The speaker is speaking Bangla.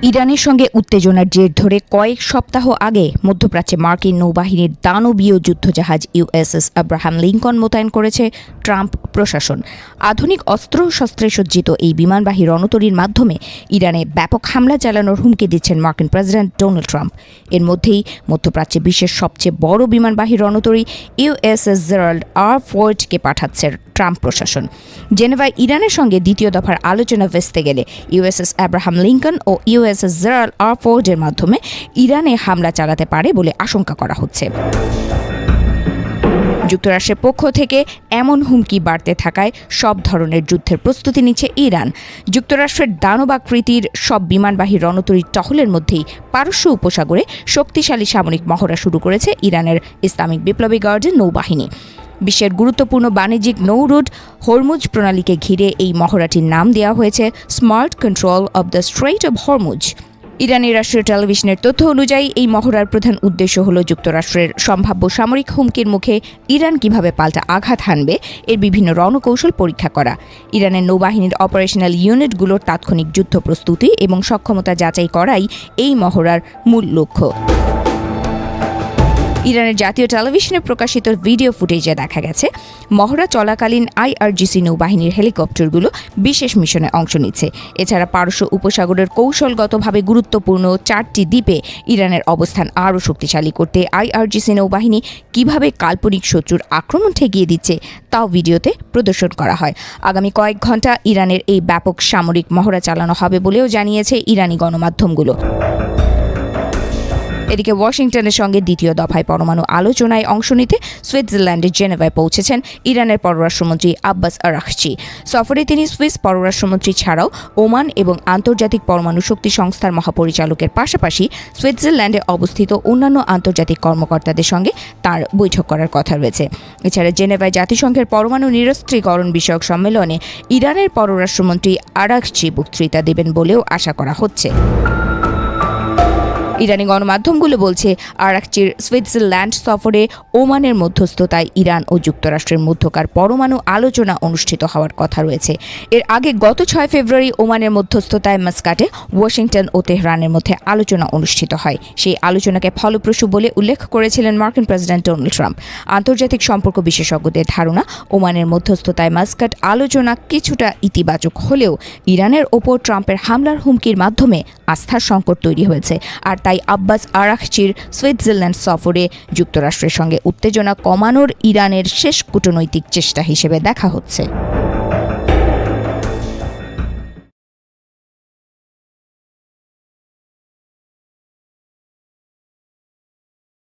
ইরানের সঙ্গে উত্তেজনার জের ধরে কয়েক সপ্তাহ আগে মধ্যপ্রাচ্যে মার্কিন নৌবাহিনীর দানবীয় যুদ্ধজাহাজ ইউএসএস আব্রাহাম লিঙ্কন মোতায়েন করেছে ট্রাম্প প্রশাসন। আধুনিক অস্ত্রশস্ত্রে সজ্জিত এই বিমানবাহী রণতরীর মাধ্যমে ইরানে ব্যাপক হামলা চালানোর হুমকি দিচ্ছেন মার্কিন প্রেসিডেন্ট ডোনাল্ড ট্রাম্প। এর মধ্যেই মধ্যপ্রাচ্যে বিশ্বের সবচেয়ে বড় বিমানবাহী রণতরী ইউএসএস জেরাল্ড আর ফোর্ডকে পাঠাচ্ছে ট্রাম্প প্রশাসন। জেনেভায় ইরানের সঙ্গে দ্বিতীয় দফার আলোচনা ভেস্তে গেলে ইউএসএস আব্রাহাম লিঙ্কন ও ইউএসএস জেরাল্ড আর ফোর্ডের মাধ্যমে ইরানে হামলা চালাতে পারে বলে আশঙ্কা করা হচ্ছে। যুক্তরাষ্ট্রের পক্ষ থেকে এমন হুমকি বাড়তে থাকায় সব ধরনের যুদ্ধের প্রস্তুতি নিচ্ছে ইরান। যুক্তরাষ্ট্রের দানবাকৃতির সব বিমানবাহী রণতরীর টহলের মধ্যেই পারস্য উপসাগরে শক্তিশালী সামরিক মহড়া শুরু করেছে ইরানের ইসলামিক বিপ্লবী গার্ডের নৌবাহিনী। বিশ্বের গুরুত্বপূর্ণ বাণিজ্যিক নৌরুট হরমুজ প্রণালীকে ঘিরে এই মহড়াটির নাম দেওয়া হয়েছে smart control of the strait of Hormuz. ইরানি রাষ্ট্রীয় টেলিভিশনের তথ্য অনুযায়ী এই মহড়ার প্রধান উদ্দেশ্য হল যুক্তরাষ্ট্রের সম্ভাব্য সামরিক হুমকির মুখে ইরান কিভাবে পাল্টা আঘাত হানবে এর বিভিন্ন রণকৌশল পরীক্ষা করা। ইরানের নৌবাহিনীর অপারেশনাল ইউনিটগুলোর তাৎক্ষণিক যুদ্ধ প্রস্তুতি এবং সক্ষমতা যাচাই করাই এই মহড়ার মূল লক্ষ্য। ইরানের জাতীয় টেলিভিশনে প্রকাশিত ভিডিও ফুটেজে দেখা গেছে মহড়া চলাকালীন আইআরজিসি নৌবাহিনীর হেলিকপ্টারগুলো বিশেষ মিশনে অংশ নিচ্ছে। এছাড়া পারস্য উপসাগরের কৌশলগতভাবে গুরুত্বপূর্ণ 4টি দ্বীপে ইরানের অবস্থান আরও শক্তিশালী করতে আইআরজিসি নৌবাহিনী কিভাবে কাল্পনিক শত্রুর আক্রমণ ঠেকিয়ে দিচ্ছে তাও ভিডিওতে প্রদর্শন করা হয়। আগামী কয়েক ঘণ্টা ইরানের এই ব্যাপক সামরিক মহড়া চালানো হবে বলেও জানিয়েছে ইরানি গণমাধ্যমগুলো। এদিকে ওয়াশিংটনের সঙ্গে দ্বিতীয় দফায় পরমাণু আলোচনায় অংশ নিতে সুইজারল্যান্ডের জেনেভায় পৌঁছেছেন ইরানের পররাষ্ট্রমন্ত্রী আব্বাস আরাকচি। সফরে তিনি সুইস পররাষ্ট্রমন্ত্রী ছাড়াও ওমান এবং আন্তর্জাতিক পরমাণু শক্তি সংস্থার মহাপরিচালকের পাশাপাশি সুইজারল্যান্ডে অবস্থিত অন্যান্য আন্তর্জাতিক কর্মকর্তাদের সঙ্গে তার বৈঠক করার কথা রয়েছে। এছাড়া জেনেভায় জাতিসংঘের পরমাণু নিরস্ত্রীকরণ বিষয়ক সম্মেলনে ইরানের পররাষ্ট্রমন্ত্রী আরাকচি বক্তৃতা দেবেন বলেও আশা করা হচ্ছে। ইরানি গণমাধ্যমগুলো বলছে আরাকচির সুইজারল্যান্ড সফরে ওমানের মধ্যস্থতায় ইরান ও যুক্তরাষ্ট্রের মধ্যকার পরমাণু আলোচনা অনুষ্ঠিত হওয়ার কথা রয়েছে। এর আগে গত 6 ফেব্রুয়ারি ওমানের মধ্যস্থতায় মাস্কাটে ওয়াশিংটন ও তেহরানের মধ্যে আলোচনা অনুষ্ঠিত হয়। সেই আলোচনাকে ফলপ্রসূ বলে উল্লেখ করেছিলেন মার্কিন প্রেসিডেন্ট ডোনাল্ড ট্রাম্প। আন্তর্জাতিক সম্পর্ক বিশেষজ্ঞদের ধারণা ওমানের মধ্যস্থতায় মাস্কাট আলোচনা কিছুটা ইতিবাচক হলেও ইরানের ওপর ট্রাম্পের হামলার হুমকির মাধ্যমে আস্থার সংকট তৈরি হয়েছে। আর তাই আব্বাস আরাকচির সুইজারল্যান্ড সফরে যুক্তরাষ্ট্রের সঙ্গে উত্তেজনা কমানোর ইরানের শেষ কূটনৈতিক চেষ্টা হিসেবে দেখা হচ্ছে।